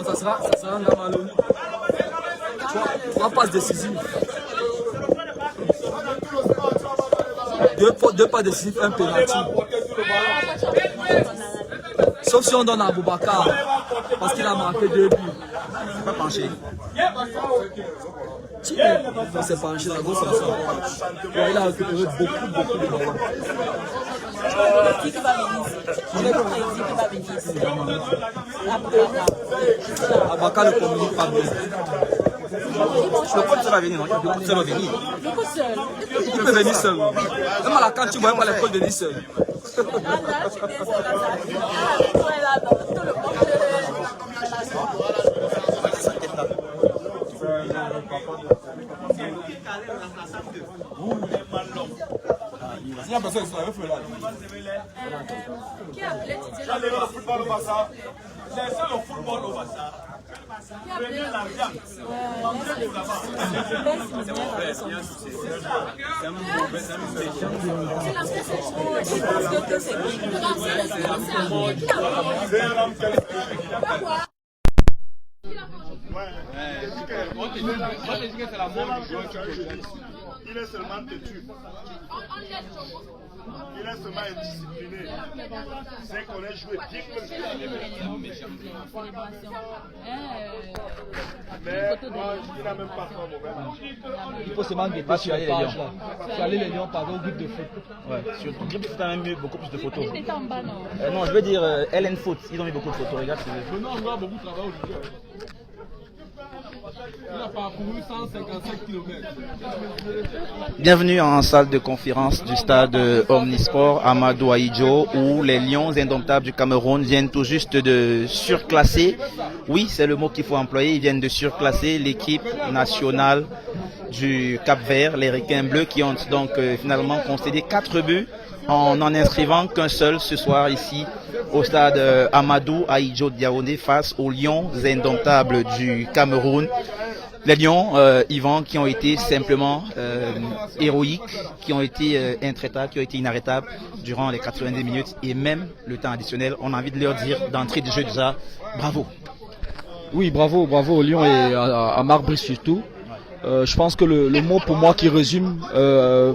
Ça sera un Gamaloni. Trois passes décisives. Deux pas décisifs, un penalty. Sauf si on donne à Boubacar, parce qu'il a marqué 2 buts. C'est pas penché. Il s'est penché la gauche, il a récupéré beaucoup de ballons. Qui va venir? Abaka ne communique pas bien. Le coach va venir, non? Le coach va venir. Le coach seul. Il peut venir seul. Même à la cantine, tu vois pas les coachs venir seul. Qui a appelé le football au Bassa? C'est le football au Bassa. Prenez l'argent. Il est seulement têtu. Il est seulement indiscipliné. C'est qu'on ait joué bien comme ça. Mais moi, il n'a même pas fait un mauvais match. Il faut seulement guetter sur les Lions. Sur les Lions, pardon, au groupe de foot. Ouais, sur le groupe de foot, on a mis beaucoup plus de photos. Il était en bas, non? Non, je veux dire LN Foot, ils ont mis beaucoup de photos. Regarde, c'est Non, on doit beaucoup travailler aujourd'hui. Il a parcouru 155 km. Bienvenue en salle de conférence du stade Omnisport Amadou Ahidjo où les Lions indomptables du Cameroun viennent tout juste de surclasser, oui c'est le mot qu'il faut employer, ils viennent de surclasser l'équipe nationale du Cap-Vert, les Requins Bleus qui ont donc finalement concédé 4 buts en n'en inscrivant qu'un seul ce soir ici au stade Amadou Ahidjo de Yaoundé face aux Lions indomptables du Cameroun. Les Lions, Yvan, qui ont été simplement héroïques, qui ont été intraitables, qui ont été inarrêtables durant les 90 minutes et même le temps additionnel. On a envie de leur dire d'entrée de jeu déjà, bravo. Oui, bravo aux Lions et à Marc Brice surtout. Je pense que le mot pour moi qui résume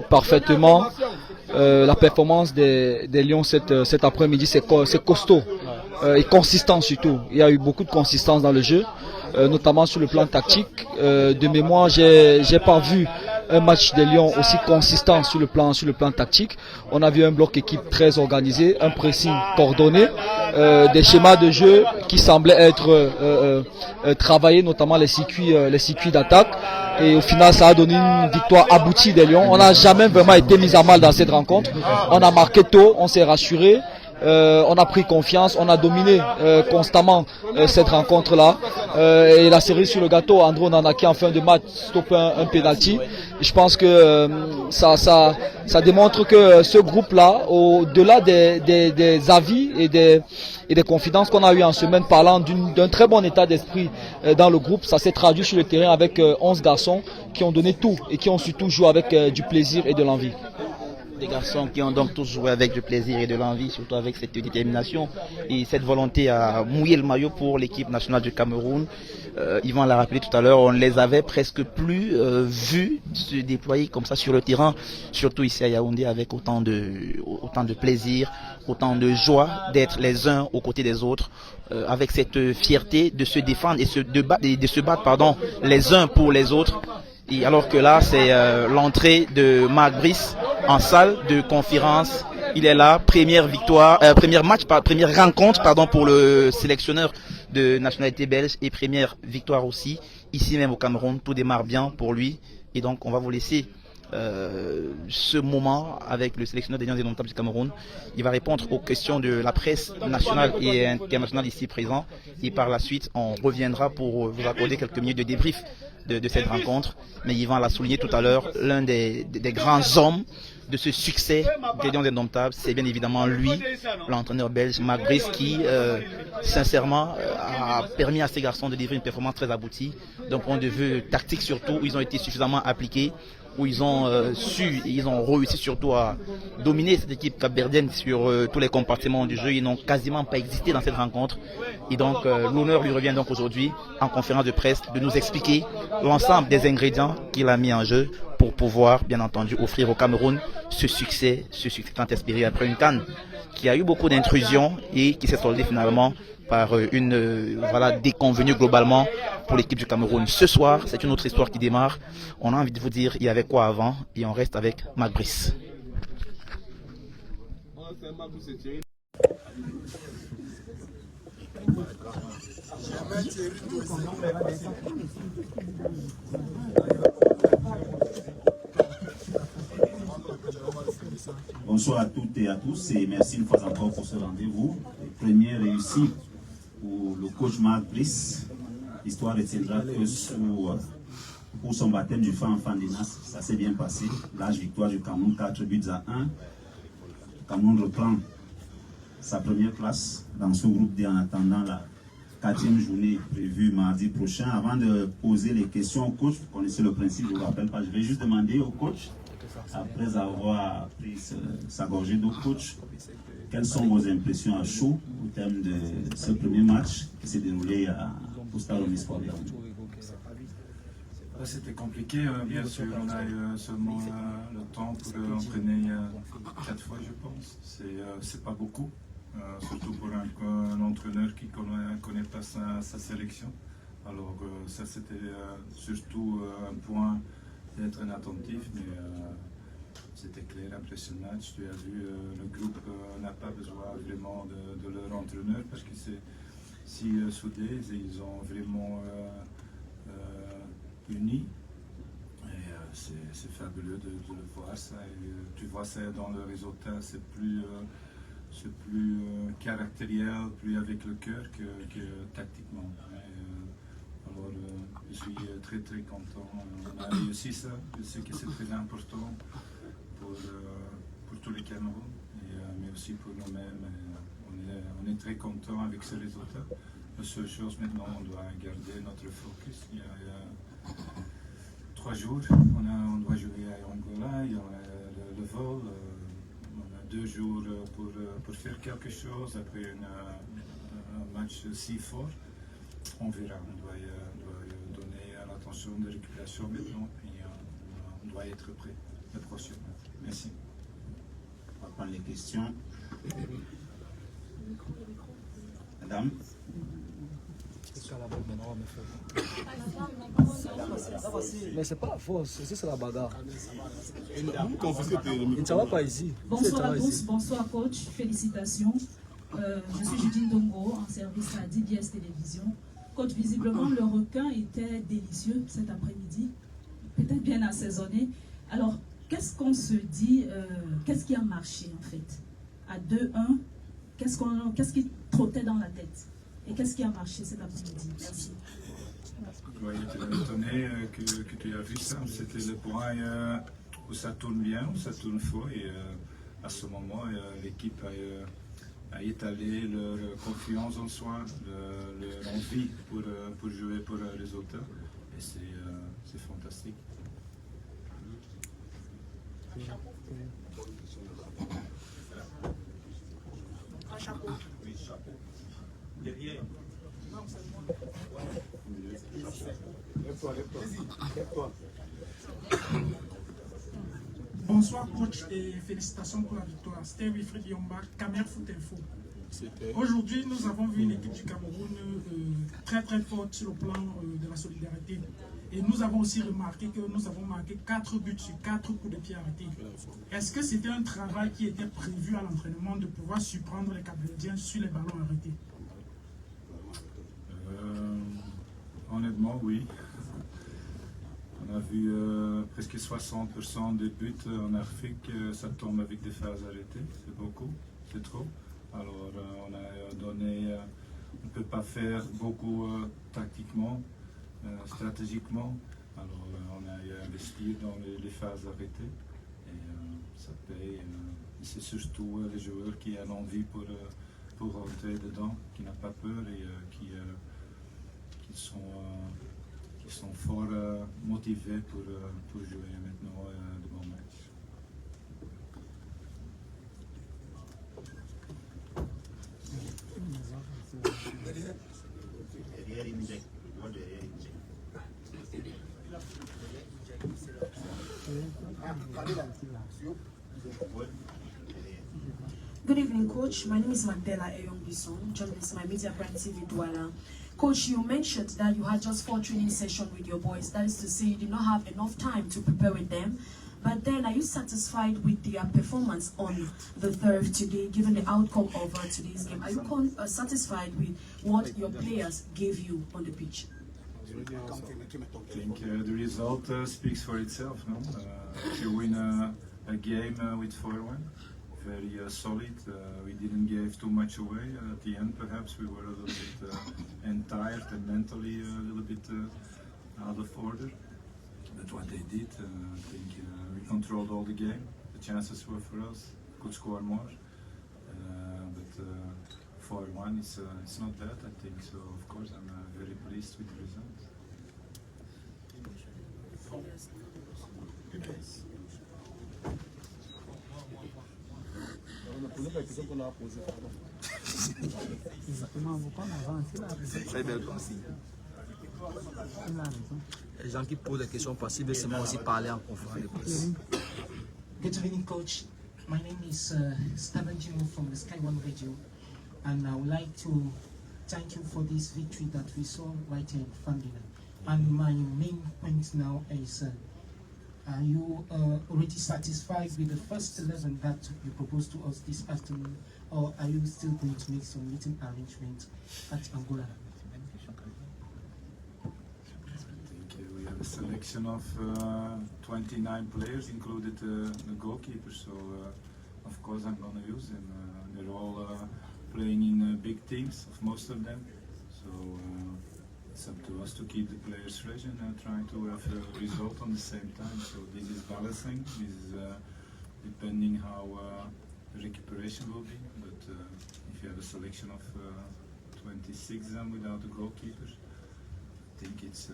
parfaitement la performance des Lions cet après-midi, c'est costaud et consistant surtout. Il y a eu beaucoup de consistance dans le jeu. Notamment sur le plan tactique. De mémoire, j'ai pas vu un match des Lions aussi consistant sur le plan tactique. On a vu un bloc équipe très organisé, un pressing coordonné, des schémas de jeu qui semblaient être travaillés, notamment les circuits d'attaque. Et au final, ça a donné une victoire aboutie des Lions. On n'a jamais vraiment été mis à mal dans cette rencontre. On a marqué tôt, on s'est rassuré. On a pris confiance, on a dominé constamment cette rencontre-là. Et la cerise sur le gâteau, Andro Nanaki en fin de match stoppe un penalty. Je pense que ça démontre que ce groupe-là, au-delà des avis et des confidences qu'on a eues en semaine parlant d'un très bon état d'esprit dans le groupe, ça s'est traduit sur le terrain avec 11 garçons qui ont donné tout et qui ont surtout joué avec du plaisir et de l'envie. Des garçons qui ont donc tous joué avec du plaisir et de l'envie, surtout avec cette détermination et cette volonté à mouiller le maillot pour l'équipe nationale du Cameroun. Yvan l'a rappelé tout à l'heure, on ne les avait presque plus vus se déployer comme ça sur le terrain, surtout ici à Yaoundé avec autant de plaisir, autant de joie d'être les uns aux côtés des autres, avec cette fierté de se défendre et de se battre les uns pour les autres. Et alors que là, c'est l'entrée de Marc Brice en salle de conférence. Il est là, première rencontre pour le sélectionneur de nationalité belge et première victoire aussi. Ici même au Cameroun, tout démarre bien pour lui. Et donc, on va vous laisser ce moment avec le sélectionneur des Lions indomptables du Cameroun. Il va répondre aux questions de la presse nationale et internationale ici présent. Et par la suite, on reviendra pour vous accorder quelques minutes de débrief de cette rencontre. Mais Yvan l'a souligné tout à l'heure, l'un des grands hommes de ce succès des Lions Indomptables, c'est bien évidemment lui, l'entraîneur belge Marc Brice, qui sincèrement a permis à ces garçons de livrer une performance très aboutie. D'un point de vue tactique surtout, où ils ont été suffisamment appliqués, où ils ont ils ont réussi surtout à dominer cette équipe capverdienne sur tous les compartiments du jeu. Ils n'ont quasiment pas existé dans cette rencontre. Et donc l'honneur lui revient donc aujourd'hui en conférence de presse de nous expliquer l'ensemble des ingrédients qu'il a mis en jeu pour pouvoir bien entendu offrir au Cameroun ce succès tant espéré après une CAN qui a eu beaucoup d'intrusions et qui s'est soldée finalement par une déconvenue globalement pour l'équipe du Cameroun. Ce soir, c'est une autre histoire qui démarre. On a envie de vous dire il y avait quoi avant et on reste avec Marc Brice. Bonsoir à toutes et à tous et merci une fois encore pour ce rendez-vous. Première réussite pour le coach Marc Brice. L'histoire retiendra que pour son baptême du feu en Fandinas, ça s'est bien passé. L'âge victoire du Cameroun, 4 buts à 1. Le Cameroun reprend sa première place dans ce groupe D en attendant la 4e journée prévue mardi prochain. Avant de poser les questions au coach, vous connaissez le principe, je ne vous rappelle pas, je vais juste demander au coach, après avoir pris sa gorgée d'eau, coach, quelles sont vos impressions à chaud au terme de ce premier match qui s'est déroulé au Stade Omnisport? C'était compliqué, bien sûr. On a eu seulement le temps pour entraîner 4 fois, je pense. C'est pas beaucoup, surtout pour un entraîneur qui ne connaît pas sa sélection. Alors ça, c'était surtout un point d'être inattentif, mais c'était clair après ce match. Tu as vu, le groupe n'a pas besoin vraiment de leur entraîneur parce que c'est si soudé et ils ont vraiment unis. Et c'est fabuleux de le voir ça. Et, tu vois ça dans le résultat, c'est plus caractériel, plus avec le cœur que tactiquement. Alors je suis très très content. On a réussi ça. Je sais que c'est très important pour tous les Cameroun, mais aussi pour nous-mêmes. On est très content avec ce résultat. La seule chose maintenant, on doit garder notre focus. Il y a 3 jours, on doit jouer à Angola, il y aura le vol. On a 2 jours pour faire quelque chose après un match si fort. On verra, on doit donner l'attention de récupération maintenant et on doit être prêt le prochain match. Merci. On va prendre les questions. Madame. Mais c'est pas la force, c'est la bagarre. Ça va pas ici. Bonsoir à tous, bonsoir coach, félicitations. Je suis Judine Dongo, en service à DBS Télévision. Coach, visiblement le requin était délicieux cet après-midi, peut-être bien assaisonné. Alors, qu'est-ce qu'on se dit, qu'est-ce qui a marché en fait? À 2-1, qu'est-ce qui trottait dans la tête? Et qu'est-ce qui a marché cet après-midi? Merci. Oui, tu es étonné que tu as vu ça. C'était le point où ça tourne bien, où ça tourne fort. Et à ce moment, l'équipe a étalé leur confiance en soi, leur envie pour jouer pour le résultat. Et c'est fantastique. Un chapeau. Oui, chapeau. Derrière. Bonsoir coach et félicitations pour la victoire. C'était Wilfried Yomba, Camer Foot Info. Aujourd'hui, nous avons vu l'équipe du Cameroun très très forte sur le plan de la solidarité. Et nous avons aussi remarqué que nous avons marqué 4 buts sur 4 coups de pied arrêtés. Est-ce que c'était un travail qui était prévu à l'entraînement de pouvoir surprendre les Capverdiens sur les ballons arrêtés? Honnêtement, oui. On a vu presque 60% des buts en Afrique, ça tombe avec des phases arrêtées. C'est beaucoup, c'est trop. Alors on a donné, on ne peut pas faire beaucoup tactiquement stratégiquement. Alors on a investi dans les phases arrêtées et ça paye. C'est surtout les joueurs qui ont envie pour rentrer dedans, qui n'ont pas peur et qui sont fort motivés pour jouer maintenant de bons matchs. Good evening, Coach. My name is Mandela Eyong-Bisson, journalist, my media brand TV Douala. Coach, you mentioned that you had just 4 training sessions with your boys. That is to say, you did not have enough time to prepare with them. But then, are you satisfied with their performance on the turf today, given the outcome of today's game? Are you satisfied with what your players gave you on the pitch? I think the result speaks for itself. No? If you win a game with 4-1, very solid. We didn't give too much away. At the end, perhaps we were a little bit tired and mentally a little bit out of order. But what they did, I think we controlled all the game. The chances were for us. Could score more. But 4-1 it's not bad, I think. So of course I'm very pleased with the result. Très belle consigne. Les gens qui posent des questions passives, c'est moi aussi parler en conférence de presse. Good evening, Coach. My name is Stephen Jimo from the Sky One Radio, and I would like to thank you for this victory that we saw right here in Fandina. And my main point now is, are you already satisfied with the first 11 that you proposed to us this afternoon, or are you still going to make some meeting arrangements at Angola? We have a selection of 29 players, included the goalkeeper, so of course I'm going to use them. They're all playing in big teams, of most of them, so it's up to us to keep the players fresh and try to have a result on the same time. So this is balancing, this is depending how the recuperation will be, but if you have a selection of 26 then without a goalkeeper, I think it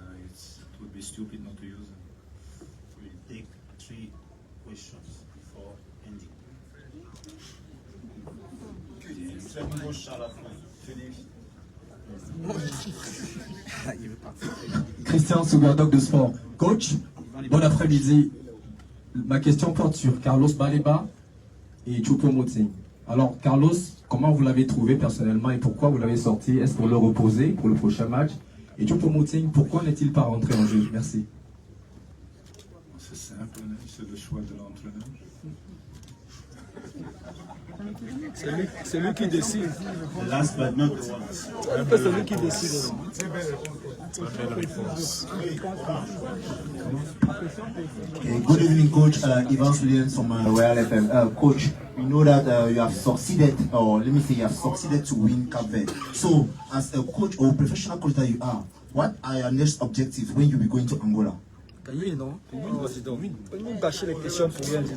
would be stupid not to use them. We'll take 3 questions before ending. Christian Sougardoc de Sport. Coach, bon après-midi. Ma question porte sur Carlos Baleba et Choupo-Moting. Alors Carlos, comment vous l'avez trouvé personnellement et pourquoi vous l'avez sorti? Est-ce pour le reposer pour le prochain match? Et Choupo-Moting, pourquoi n'est-il pas rentré en jeu? Merci. C'est simple, c'est le choix de l'entraîneur. C'est lui qui décide. Last but not least. C'est lui qui décide. Good evening, Coach. Ivan Williams from Royal FM. Coach, we know that you have succeeded, or let me say, you have succeeded to win Cape Verde. So, as a coach or professional coach that you are, what are your next objectives when you be going to Angola? Gagner, non? Nous gâcher les questions pour rien dire.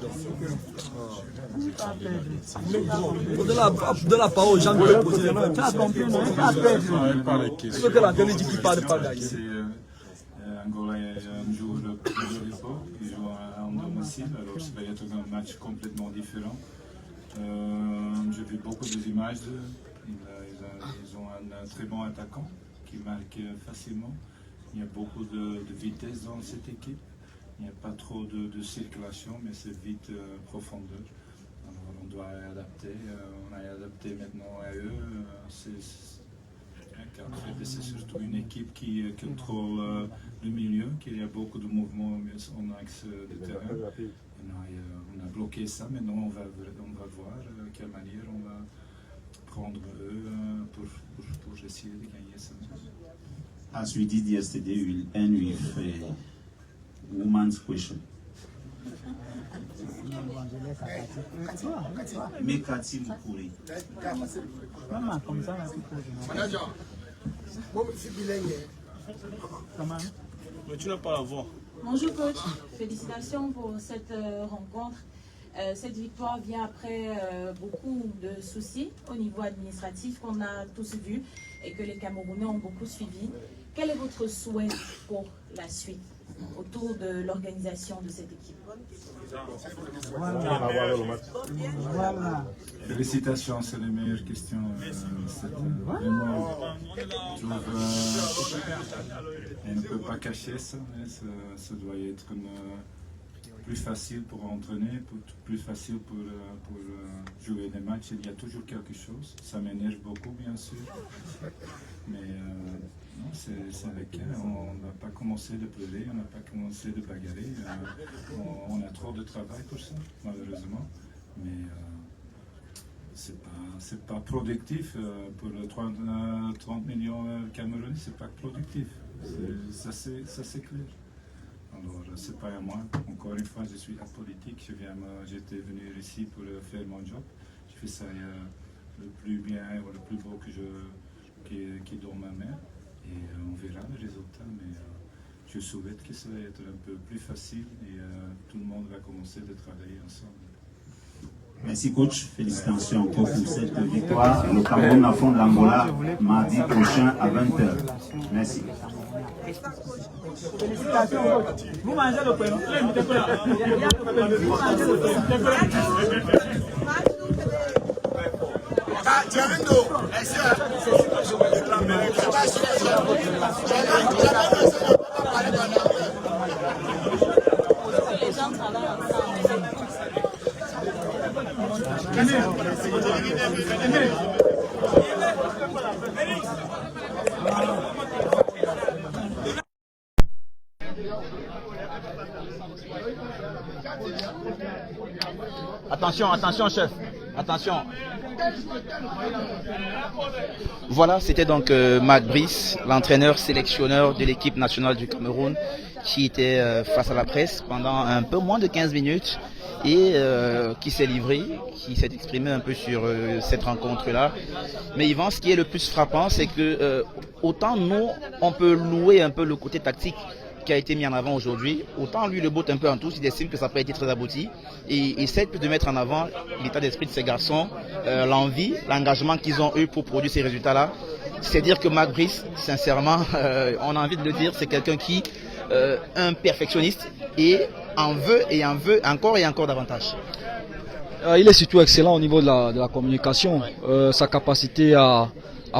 Donne la parole aux gens qui veulent poser les questions. Il faut que la gueule dit qu'il parle pas gagner. Angola est un jour de repos, ils jouent en domicile, alors ça va être un match complètement différent. J'ai vu beaucoup d'images d'eux. Ils ont un très bon attaquant qui marque facilement. Il y a beaucoup de vitesse dans cette équipe. Il n'y a pas trop de circulation, mais c'est vite profondeur. Alors on doit adapter. On a adapté maintenant à eux. C'est surtout une équipe qui contrôle le milieu, qu'il y a beaucoup de mouvements en axe de terrain. On a bloqué ça. Maintenant on va voir quelle manière on va prendre eux pour essayer de gagner ça. As we did yesterday, we'll end with a woman's question. Mekati Mukuri. Mais tu n'as pas la voix. Bonjour coach, félicitations pour cette rencontre. Cette victoire vient après beaucoup de soucis au niveau administratif qu'on a tous vus et que les Camerounais ont beaucoup suivi. Quel est votre souhait pour la suite autour de l'organisation de cette équipe? Voilà. Félicitations, c'est les meilleures questions. Vraiment, je ne peux pas cacher ça, mais ça doit être plus facile pour entraîner, plus facile pour jouer des matchs. Il y a toujours quelque chose. Ça m'énerve beaucoup, bien sûr. Mais non, c'est avec elle. On n'a pas commencé de pleurer, on n'a pas commencé de bagarrer. On a trop de travail pour ça, malheureusement. Mais c'est pas productif pour 30 millions Camerounais, c'est pas productif. Ça c'est clair. Alors c'est pas à moi. Encore une fois, je suis apolitique. J'étais venu ici pour faire mon job. Je fais ça le plus bien ou le plus beau qui est dans ma main. Et on verra le résultat. Mais je souhaite que ça va être un peu plus facile et tout le monde va commencer à travailler ensemble. Merci coach, félicitations encore pour cette victoire. Le Cameroun affronte l'Angola mardi prochain à 20h. Merci. Félicitations coach. Vous mangez le pain. Les gens travaillent ensemble. Attention, attention chef, attention. Voilà, c'était donc Matt Brice, l'entraîneur sélectionneur de l'équipe nationale du Cameroun, qui était face à la presse pendant un peu moins de 15 minutes et qui s'est livré, qui s'est exprimé un peu sur cette rencontre-là. Mais Yvan, ce qui est le plus frappant, c'est que autant nous, on peut louer un peu le côté tactique qui a été mis en avant aujourd'hui, autant lui le botte un peu en touche, il estime que ça n'a pas été très abouti et essaie de mettre en avant l'état d'esprit de ces garçons, l'envie, l'engagement qu'ils ont eu pour produire ces résultats-là. C'est dire que Matt Brice, sincèrement, on a envie de le dire, c'est quelqu'un qui un perfectionniste et en veut encore et encore davantage. Il est surtout excellent au niveau de la communication, sa capacité à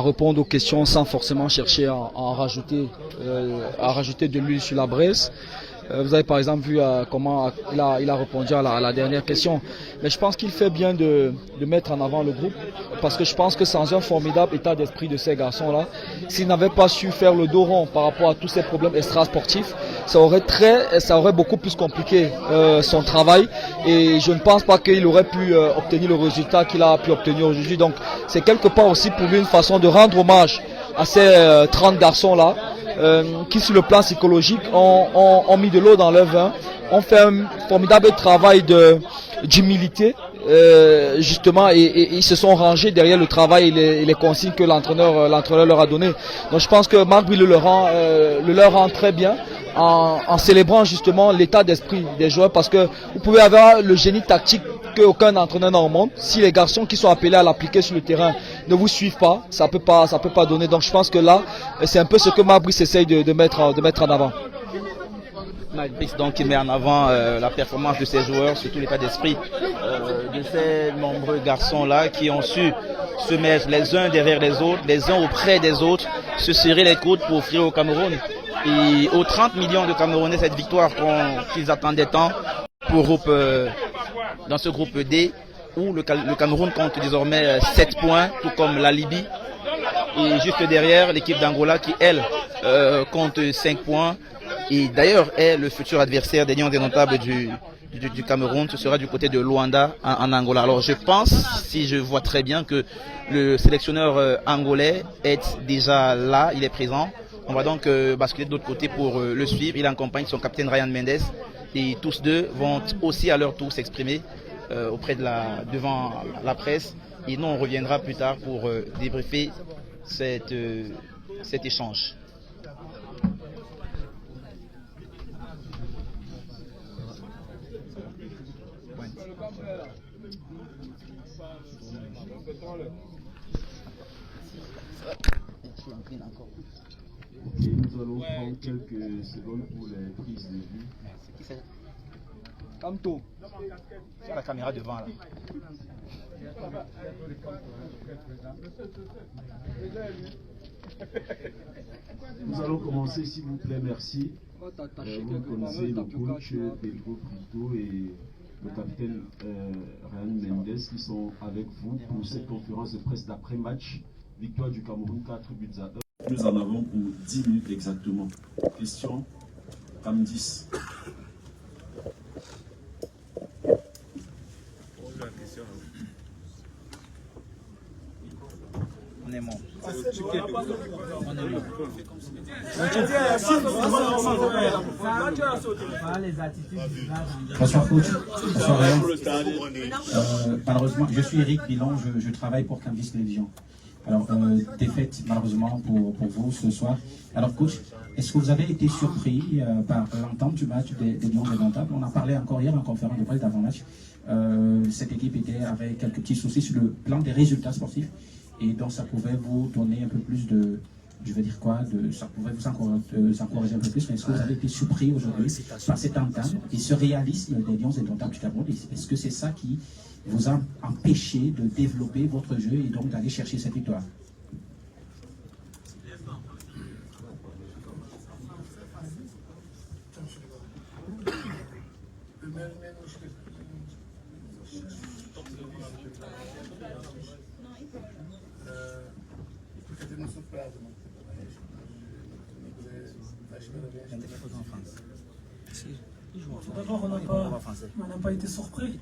répondre aux questions sans forcément chercher à rajouter de l'huile sur la braise. Vous avez par exemple vu comment il a répondu à la dernière question. Mais je pense qu'il fait bien de mettre en avant le groupe, parce que je pense que sans un formidable état d'esprit de ces garçons-là, s'ils n'avaient pas su faire le dos rond par rapport à tous ces problèmes extra-sportifs, ça aurait beaucoup plus compliqué son travail, et je ne pense pas qu'il aurait pu obtenir le résultat qu'il a pu obtenir aujourd'hui. Donc c'est quelque part aussi pour lui une façon de rendre hommage à ces 30 garçons-là, qui sur le plan psychologique ont mis de l'eau dans leur vin, ont fait un formidable travail d'humilité, justement, et ils se sont rangés derrière le travail et les consignes que l'entraîneur leur a donné. Donc je pense que Marc Brice le leur rend très bien en célébrant justement l'état d'esprit des joueurs, parce que vous pouvez avoir le génie tactique qu'aucun entraîneur n'a au monde. Si les garçons qui sont appelés à l'appliquer sur le terrain ne vous suivent pas, ça peut pas donner. Donc je pense que là, c'est un peu ce que Marc Brice essaye de mettre en avant. Matt Brice donc qui met en avant la performance de ses joueurs, surtout l'état d'esprit de ces nombreux garçons là qui ont su se mettre les uns derrière les autres, les uns auprès des autres, se serrer les coudes pour offrir au Cameroun et aux 30 millions de Camerounais cette victoire qu'ils attendaient tant dans ce groupe D où le Cameroun compte désormais 7 points, tout comme la Libye, et juste derrière l'équipe d'Angola qui elle compte 5 points. Et d'ailleurs est le futur adversaire des Lions indomptables du Cameroun. Ce sera du côté de Luanda en Angola. Alors je pense, si je vois très bien, que le sélectionneur angolais est déjà là, il est présent. On va donc basculer de l'autre côté pour le suivre. Il accompagne son capitaine Ryan Mendes et tous deux vont aussi à leur tour s'exprimer devant la presse. Et nous on reviendra plus tard pour débriefer cet échange. Ok, nous allons prendre quelques secondes pour les prises de vue. C'est qui c'est? Comme tout. C'est la caméra devant là. Nous allons commencer, s'il vous plaît, merci. Vous connaissez le coach Pedro Prito et le capitaine Ryan Mendes qui sont avec vous pour cette conférence de presse d'après-match. Victoire du Cameroun 4 buts à 1. Nous en avons pour 10 minutes exactement. Question Cam 10. On est mort. On est mort. Bonsoir coach. Bonsoir Ryan. Malheureusement, je suis Eric Pilon, je travaille pour Canvis Télévision. Alors, défaite malheureusement pour vous ce soir. Alors coach, est-ce que vous avez été surpris par l'entente du match des Lions Indomptables? On en parlait encore hier en conférence de presse d'avant-match. Cette équipe était avec quelques petits soucis sur le plan des résultats sportifs. Et donc ça pouvait vous donner un peu plus de, je veux dire quoi, ça pouvait vous encourager un peu plus. Mais est-ce que vous avez été surpris aujourd'hui par cette entente et ce réalisme des Lions Indomptables du Cameroun? Est-ce que c'est ça qui vous a empêché de développer votre jeu et donc d'aller chercher cette victoire? Tout d'abord, on n'a pas été surpris.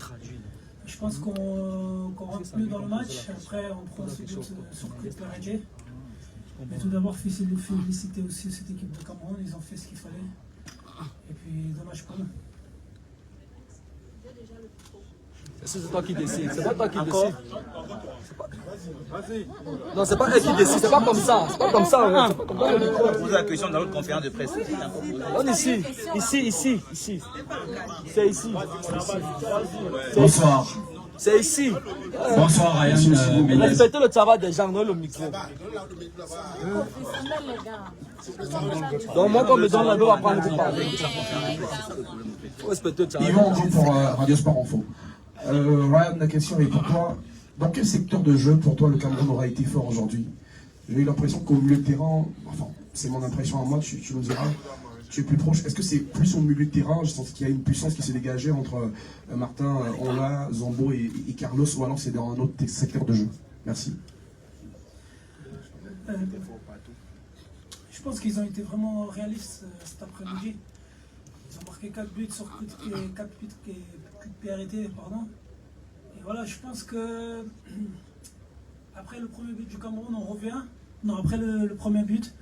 Je pense qu'on rentre mieux dans le match. Après, on prend ce but sur coup de pied arrêté. Mais tout d'abord, féliciter aussi cette équipe de Cameroun. Ils ont fait ce qu'il fallait. Et puis, dommage pour nous. C'est toi qui décides, c'est pas toi qui décides. Non, c'est pas elle qui décide, c'est pas comme ça. C'est pas comme ça. On vous pose la question dans l'autre conférence de presse. On ici. C'est ici. Bonsoir. C'est ici. Bonsoir Ryan Mendes. Respectez le travail des gens, non le micro. Donc moi, quand on me donne la doigt, on va prendre le parler. Respectez le travail. Yvon Andrew pour Radio Sport Info. Ryan, la question est pour toi. Dans quel secteur de jeu, pour toi, le Cameroun aura été fort aujourd'hui? J'ai eu l'impression qu'au milieu de terrain, enfin, c'est mon impression à moi, tu nous diras, tu es plus proche. Est-ce que c'est plus au milieu de terrain? Je sens qu'il y a une puissance qui s'est dégagée entre Martin, Ola, Zambo et Carlos, ou alors c'est dans un autre secteur de jeu? Merci. Je pense qu'ils ont été vraiment réalistes cet après-midi. Ils ont marqué 4 buts sur coup de pied arrêté, pardon. Et voilà, je pense que après le premier but du Cameroun, on revient. Non, après le premier but,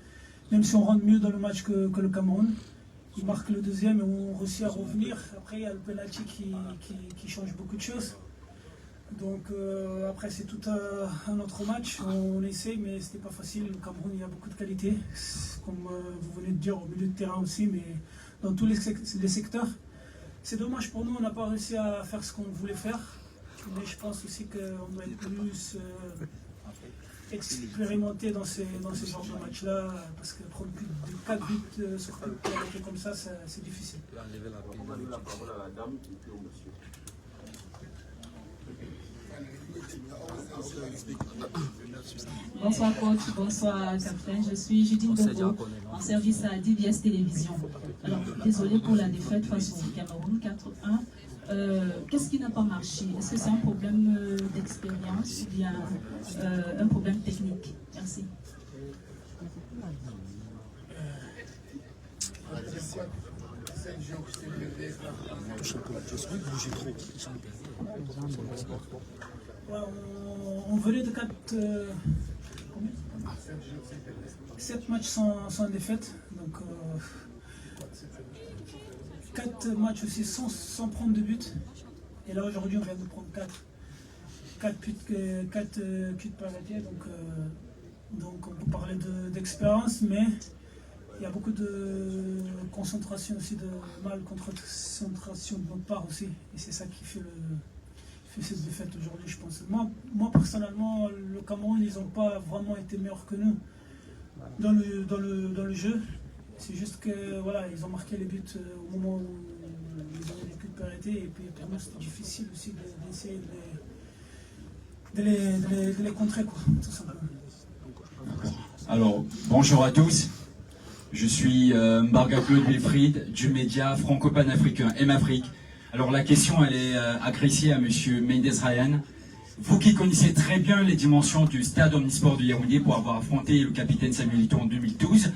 même si on rentre mieux dans le match que le Cameroun, ils marquent le deuxième et on réussit à revenir. Après, il y a le penalty qui change beaucoup de choses. Donc après, c'est tout un autre match. On essaie, mais c'était pas facile. Le Cameroun, il y a beaucoup de qualité, comme vous venez de dire, au milieu de terrain aussi, mais dans tous les secteurs. C'est dommage pour nous, on n'a pas réussi à faire ce qu'on voulait faire. Mais je pense aussi qu'on doit être plus expérimenté dans ces genres de matchs-là, parce que prendre plus de 4 buts sur coup de pied arrêté comme ça, c'est difficile. Bonsoir coach, bonsoir capitaine, je suis Judith Dogo, en service à DBS Télévision. Alors, désolé pour la défaite face au Cameroun 4-1. Qu'est-ce qui n'a pas marché? Est-ce que c'est un problème d'expérience ou bien un problème technique? Merci. Ouais, on venait de 7 matchs sans défaite, donc 4 matchs aussi sans prendre de but. Et là aujourd'hui on vient de prendre 4 buts par la pied, donc on peut parler d'expérience, mais il y a beaucoup de concentration aussi, de mal concentration de notre part aussi, et c'est ça qui fait fait cette défaite aujourd'hui, je pense. Moi personnellement, le Cameroun, ils n'ont pas vraiment été meilleurs que nous dans le jeu. C'est juste que voilà, ils ont marqué les buts au moment où ils ont récupéré, et puis pour nous c'était difficile aussi d'essayer de les contrer, quoi, tout simplement. Alors, bonjour à tous. Je suis Mbarga Claude Wilfried du média franco-panafricain M-Afrique. Alors la question elle est adressée à monsieur Mendes Ryan. Vous qui connaissez très bien les dimensions du stade omnisport de Yaoundé pour avoir affronté le capitaine Samuel Eto'o en 2012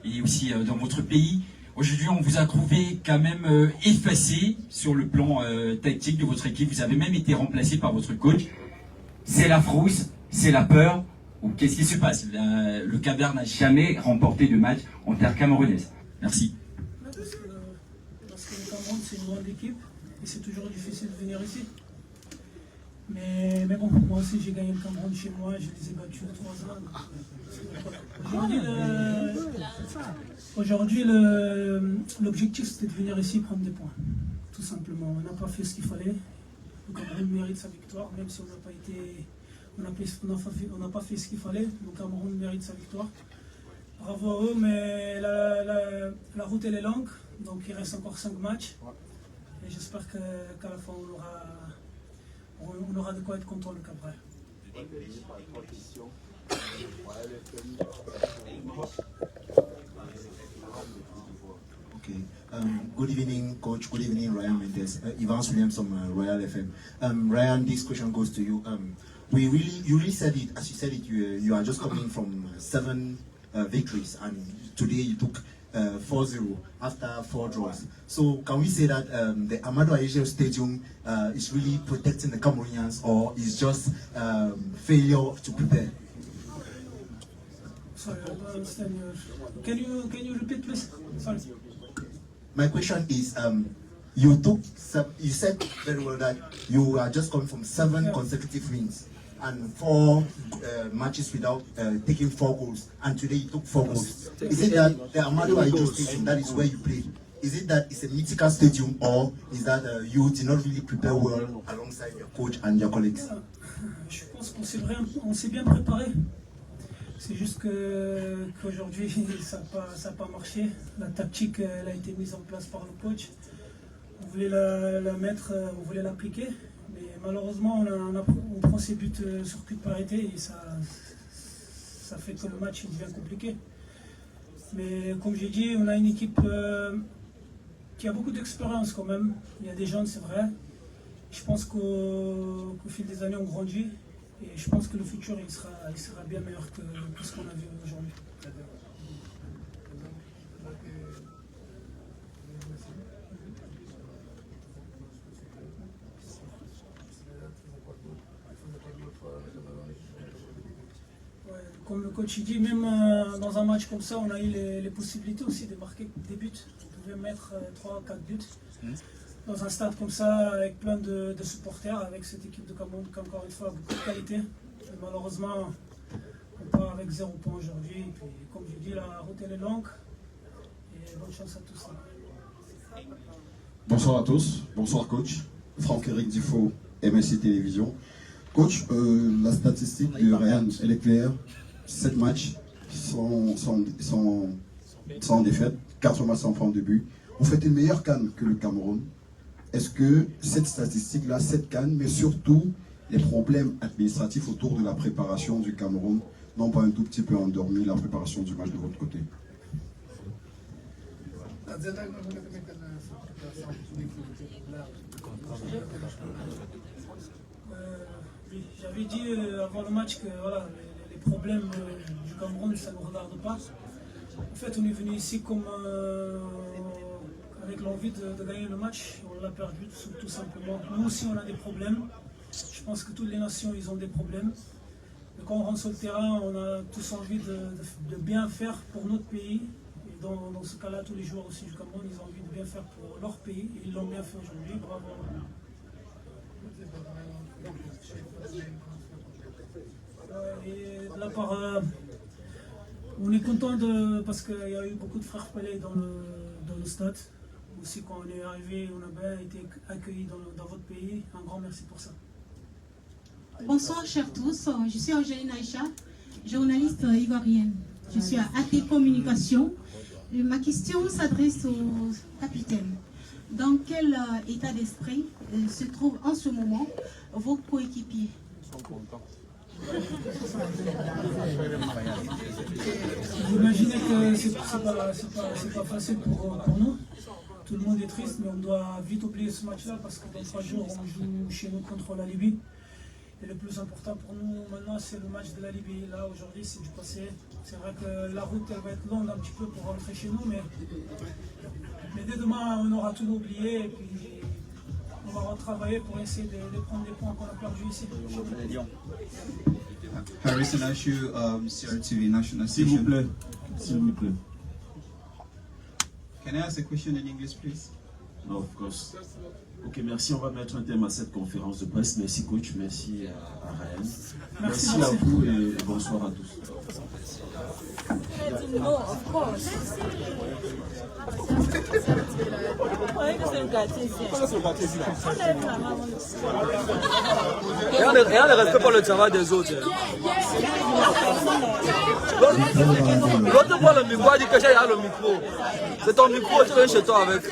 et aussi dans votre pays, aujourd'hui on vous a trouvé quand même effacé sur le plan tactique de votre équipe. Vous avez même été remplacé par votre coach. C'est la frousse, c'est la peur, ou qu'est-ce qui se passe? Le Cap-Vert n'a jamais remporté de match en terre camerounaise. Merci. Parce que le Cameroun c'est une grande équipe et c'est toujours difficile de venir ici. Mais bon, moi aussi j'ai gagné le Cameroun chez moi, je les ai battus 3 ans. Aujourd'hui l'objectif c'était de venir ici prendre des points, tout simplement. On n'a pas fait ce qu'il fallait. Le Cameroun mérite sa victoire, même si on n'a pas été, on n'a pas fait ce qu'il fallait. Le Cameroun mérite sa victoire. Bravo à eux, mais la route elle est longue, donc il reste encore 5 matchs. Et j'espère qu'à la fin on aura de quoi être content le Cap-Vert. Okay. Good evening, Coach. Good evening, Ryan Mendes. Evans Williams from Royal FM. Ryan, this question goes to you. You really said it, as you said it, you are just coming from 7 victories, and today you took 4-0 after 4 draws. So can we say that the Amadou Ayeje Stadium is really protecting the Cameroonians, or is just failure to prepare? Sorry, I don't understand Can you repeat, please? Sorry. My question is, you said very well that you are just coming from 7 consecutive wins and 4 matches without taking 4 goals, and today you took 4 goals. Is it that the Amadou Ayeje Stadium, that is where you played, is it that it's a mythical stadium, or is that you did not really prepare well alongside your coach and your colleagues? Je pense qu'on s'est bien préparé. C'est juste qu'aujourd'hui ça n'a pas marché. La tactique elle a été mise en place par le coach. On voulait la mettre, on voulait l'appliquer, mais malheureusement on prend ses buts sur coup de parité et ça fait que le match devient compliqué. Mais comme j'ai dit, on a une équipe qui a beaucoup d'expérience quand même. Il y a des jeunes, c'est vrai. Je pense qu'au fil des années on grandit. Et je pense que le futur il sera bien meilleur que ce qu'on a vu aujourd'hui. Ouais, comme le coach dit, même dans un match comme ça, on a eu les possibilités aussi de marquer des buts. On pouvait mettre 3-4 buts. Dans un stade comme ça, avec plein de supporters, avec cette équipe de Cameroun qui encore une fois a beaucoup de qualité. Et malheureusement, on part avec 0 points aujourd'hui. Et puis, comme je dis, la route elle est longue. Et bonne chance à tous. Bonsoir à tous, bonsoir coach. Franck-Éric Dufaux, MSC Télévision. Coach, la statistique de Ryan, elle est claire. 7 matchs sans défaite, 4 matchs sans prendre de but. Vous faites une meilleure CAN que le Cameroun. Est-ce que cette statistique-là, cette CAN, mais surtout les problèmes administratifs autour de la préparation du Cameroun, n'ont pas un tout petit peu endormi la préparation du match de votre côté? J'avais dit avant le match que voilà, les problèmes du Cameroun, ça ne nous regarde pas. En fait, on est venu ici comme avec l'envie de gagner le match. On l'a perdu tout simplement. Nous aussi, on a des problèmes. Je pense que toutes les nations, ils ont des problèmes. Mais quand on rentre sur le terrain, on a tous envie de bien faire pour notre pays. Et dans ce cas-là, tous les joueurs aussi du Cameroun, ils ont envie de bien faire pour leur pays. Et ils l'ont bien fait aujourd'hui. Bravo. Et de la part, on est content parce qu'il y a eu beaucoup de frères Pelé dans le stade. Aussi, quand on est arrivé, on a bien été accueillis dans votre pays. Un grand merci pour ça. Bonsoir chers tous, je suis Angéline Aïcha, journaliste ivoirienne. Je suis à AT Communication. Ma question s'adresse au capitaine. Dans quel état d'esprit se trouvent en ce moment vos coéquipiers? Vous imaginez que c'est pas facile pour nous. Tout le monde est triste, mais on doit vite oublier ce match-là parce que dans 3 jours, on joue chez nous contre la Libye. Et le plus important pour nous maintenant, c'est le match de la Libye. Là, aujourd'hui, c'est du passé. C'est vrai que la route, elle va être longue un petit peu pour rentrer chez nous, mais dès demain, on aura tout oublié et puis on va retravailler pour essayer de prendre des points qu'on a perdus ici. Harrison Ashu, CRTV National S'il vous Station. plaît. S'il vous plaît. Can I ask a question in English, please? No, of course. Ok, merci. On va mettre un thème à cette conférence de presse. Merci coach, merci à Ryan. Merci à vous et bonsoir à tous. No, of course. Rien ne respecte pas le travail des autres. L'autre voit le micro, il dit que j'ai le micro. C'est ton micro, tu viens chez toi avec.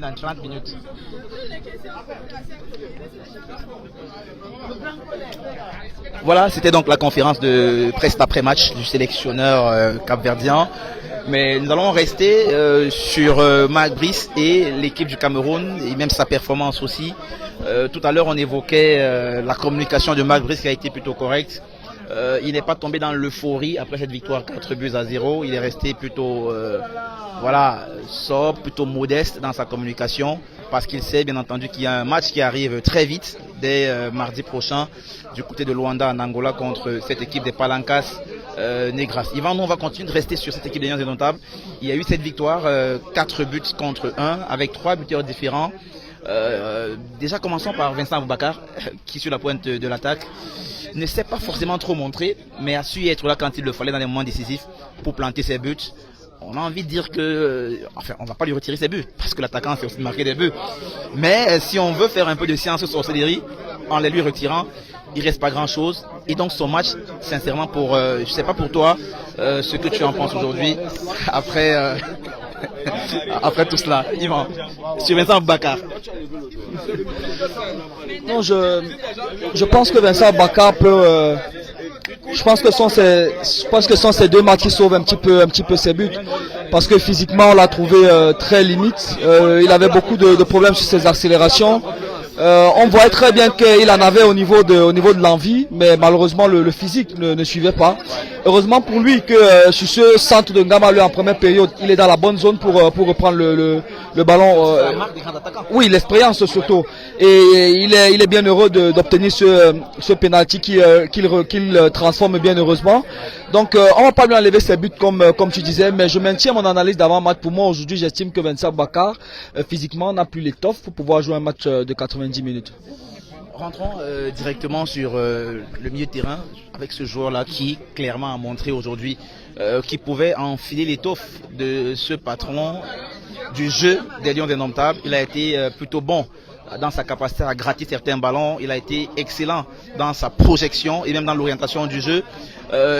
Dans 30 minutes. Voilà, c'était donc la conférence de presse d'après-match du sélectionneur capverdien. Mais nous allons rester sur Marc Brice et l'équipe du Cameroun et même sa performance aussi. Tout à l'heure, on évoquait la communication de Marc Brice qui a été plutôt correcte. Il n'est pas tombé dans l'euphorie après cette victoire 4-0. Il est resté plutôt sobre, plutôt modeste dans sa communication parce qu'il sait bien entendu qu'il y a un match qui arrive très vite dès mardi prochain du côté de Luanda en Angola contre cette équipe des Palancas Negras. Yvan, nous on va continuer de rester sur cette équipe des Lions indomptables. Il y a eu cette victoire, 4 buts contre 1 avec 3 buteurs différents. Déjà commençons par Vincent Aboubakar qui sur la pointe de l'attaque ne s'est pas forcément trop montré mais a su être là quand il le fallait dans les moments décisifs pour planter ses buts. On a envie de dire que, enfin, on va pas lui retirer ses buts parce que l'attaquant sait aussi marquer des buts. Mais si on veut faire un peu de science sur sorcellerie en les lui retirant, il reste pas grand chose. Et donc son match, sincèrement, pour, je sais pas pour toi, ce que tu en penses aujourd'hui après. Après tout cela, Yvan, sur Vincent Aboubakar. Non, je pense que Vincent Aboubakar peut. Je pense que ce sont ces 2 matchs qui sauvent un petit peu ses buts. Parce que physiquement, on l'a trouvé très limite. Il avait beaucoup de problèmes sur ses accélérations. On voyait très bien qu'il en avait au niveau de l'envie, mais malheureusement le physique ne suivait pas. Heureusement pour lui que sur ce centre de Ngama, lui en première période, il est dans la bonne zone pour reprendre le ballon. Oui, l'expérience surtout. Et il est bien heureux d'obtenir ce penalty qu'il transforme bien heureusement. Donc on va pas lui enlever ses buts comme tu disais, mais je maintiens mon analyse d'avant-match. Pour moi aujourd'hui, j'estime que Vincent Aboubakar physiquement n'a plus l'étoffe pour pouvoir jouer un match de 90 minutes. Rentrons directement sur le milieu de terrain avec ce joueur-là qui clairement a montré aujourd'hui qu'il pouvait enfiler l'étoffe de ce patron du jeu des Lions indomptables. Il a été plutôt bon dans sa capacité à gratter certains ballons. Il a été excellent dans sa projection et même dans l'orientation du jeu.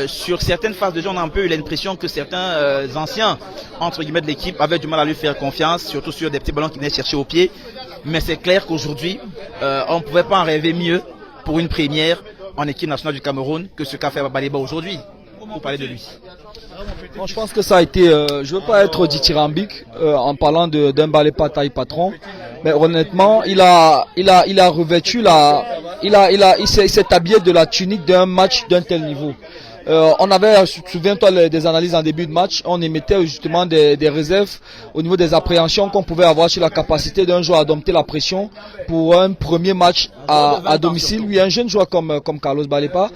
Sur certaines phases de jeu, on a un peu eu l'impression que certains anciens, entre guillemets, de l'équipe avaient du mal à lui faire confiance, surtout sur des petits ballons qu'il venait chercher au pied. Mais c'est clair qu'aujourd'hui, on ne pouvait pas en rêver mieux pour une première en équipe nationale du Cameroun que ce qu'a fait Baliba aujourd'hui, pour parler de lui. Bon, je pense que ça a été, je veux pas être dithyrambique en parlant d'un Baliba taille patron, mais honnêtement, il a revêtu il s'est habillé de la tunique d'un match d'un tel niveau. On avait, souviens-toi des analyses en début de match, on émettait justement des réserves au niveau des appréhensions qu'on pouvait avoir sur la capacité d'un joueur à dompter la pression pour un premier match à domicile. Oui, un jeune joueur comme Carlos Baliba,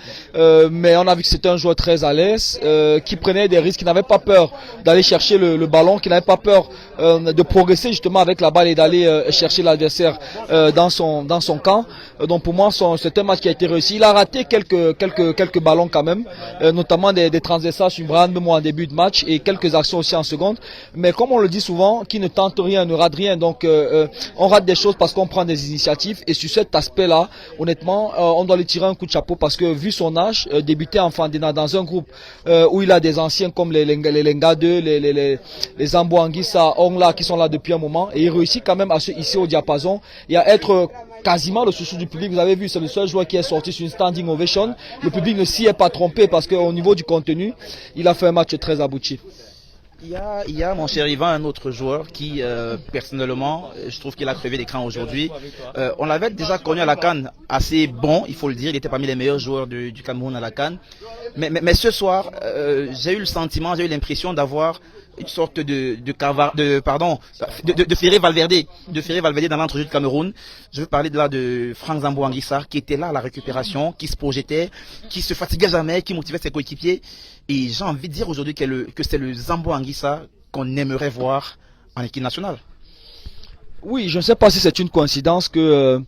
mais on a vu que c'était un joueur très à l'aise, qui prenait des risques, qui n'avait pas peur d'aller chercher le ballon, qui n'avait pas peur de progresser justement avec la balle et d'aller chercher l'adversaire dans son camp. Donc pour moi, c'est un match qui a été réussi. Il a raté quelques ballons quand même. notamment des transversales sur Brian Bemo en début de match et quelques actions aussi en seconde. Mais comme on le dit souvent, qui ne tente rien ne rate rien. Donc on rate des choses parce qu'on prend des initiatives. Et sur cet aspect-là, honnêtement, on doit lui tirer un coup de chapeau parce que vu son âge, débuter en Fandina dans un groupe où il a des anciens comme les Lenga 2, les Zambo Anguissa, Ongla qui sont là depuis un moment. Et il réussit quand même à se hisser au diapason et à être quasiment le chouchou du public. Vous avez vu, c'est le seul joueur qui est sorti sur une standing ovation. Le public ne s'y est pas trompé parce qu'au niveau du contenu, il a fait un match très abouti. Il y a, mon cher Yvan, un autre joueur qui, personnellement, je trouve qu'il a crevé l'écran aujourd'hui. On l'avait déjà connu à la CAN assez bon, il faut le dire. Il était parmi les meilleurs joueurs du Cameroun à la CAN. Mais ce soir, j'ai eu le sentiment, j'ai eu l'impression d'avoir une sorte de Ferré Valverde dans l'entrejeu du Cameroun. Je veux parler de Franck Zambo Anguissa qui était là à la récupération, qui se projetait, qui se fatiguait jamais, qui motivait ses coéquipiers. Et j'ai envie de dire aujourd'hui que c'est le Zambo Anguissa qu'on aimerait voir en équipe nationale. Oui, je ne sais pas si c'est une coïncidence que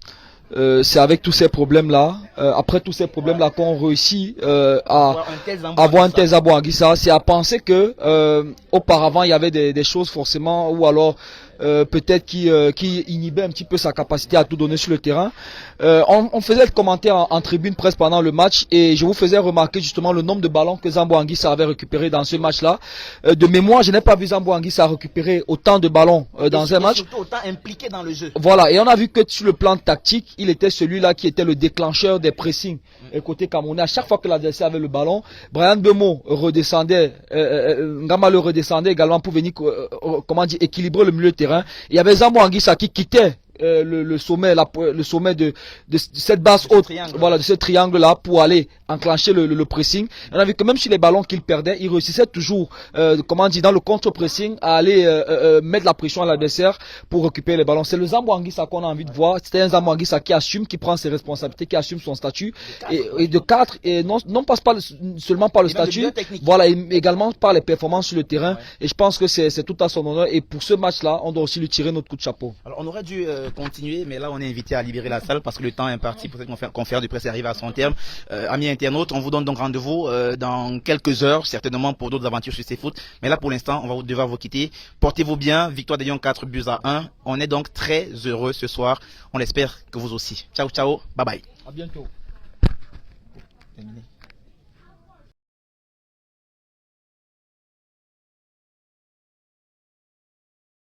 c'est avec tous ces problèmes-là, après tous ces problèmes-là qu'on réussit à avoir un tel Zambo Anguissa. C'est à penser que auparavant il y avait des choses forcément, ou alors peut-être qui inhibait un petit peu sa capacité à tout donner sur le terrain. On faisait le commentaire en tribune presse pendant le match et je vous faisais remarquer justement le nombre de ballons que Zambo Anguissa avait récupéré dans ce match-là. De mémoire, je n'ai pas vu Zambo Anguissa récupérer autant de ballons dans un match. Surtout autant impliqué dans le jeu. Voilà, et on a vu que sur le plan tactique, il était celui-là qui était le déclencheur des pressings. Et côté camerounais, à chaque fois que l'adversaire avait le ballon, Brian Bemo redescendait, Ngama le redescendait également pour venir équilibrer le milieu de terrain. Il y avait Zambo Anguissa qui quittait le sommet de cette base haute, voilà, de ce triangle là pour aller enclencher le pressing. On a vu que même sur les ballons qu'il perdait, il réussissait toujours dans le contre-pressing à aller mettre la pression à l'adversaire pour récupérer les ballons. C'est le Zambo Anguissa qu'on a envie de voir. C'était un Zambo Anguissa qui assume, qui prend ses responsabilités, qui assume son statut et de cadre, et non passe pas seulement par le statut, voilà, également par les performances sur le terrain. Et je pense que c'est tout à son honneur, et pour ce match là on doit aussi lui tirer notre coup de chapeau. Alors on aurait dû continuer, mais là on est invité à libérer la salle parce que le temps est imparti pour cette conférence de presse arrive à son terme. Amis internautes, on vous donne donc rendez-vous dans quelques heures, certainement pour d'autres aventures sur CFoot. Mais là pour l'instant, on va devoir vous quitter. Portez-vous bien, victoire des Lions 4-1. On est donc très heureux ce soir. On espère que vous aussi. Ciao, ciao, bye bye. À bientôt. Terminé.